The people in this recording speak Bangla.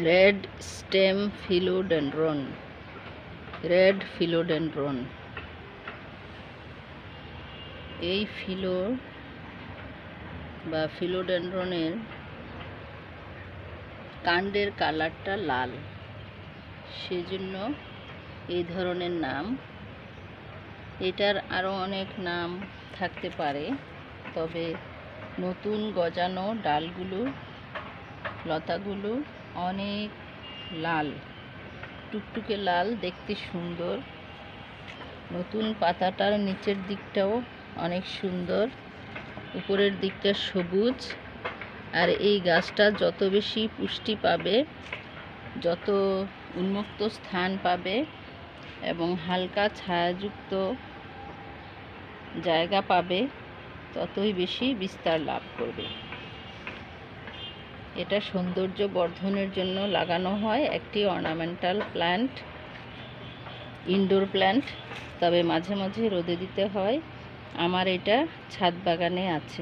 Red stem philodendron. Red philodendron, এই ফিলোডেনড্রনের কাণ্ডের কালারটা লাল, সেজন্য এই ধরনের নাম। এটার আরও অনেক নাম থাকতে পারে, তবে নতুন গজানো ডালগুলো, লতাগুলো অনেক লাল, টুকটুকে লাল, দেখতে সুন্দর। নতুন পাতাটার নিচের দিকটাও অনেক সুন্দর, উপরের দিকটা সবুজ। আর এই গাছটা যত বেশি পুষ্টি পাবে, যত উন্মুক্ত স্থান পাবে এবং হালকা ছায়াযুক্ত জায়গা পাবে, ততই বেশি বিস্তার লাভ করবে। এটা সৌন্দর্য বর্ধনের জন্য লাগানো হয়, একটি অর্নামেন্টাল প্ল্যান্ট, ইনডোর প্ল্যান্ট, তবে মাঝে মাঝে রোদে দিতে হয়। আমার এটা ছাদ বাগানে আছে।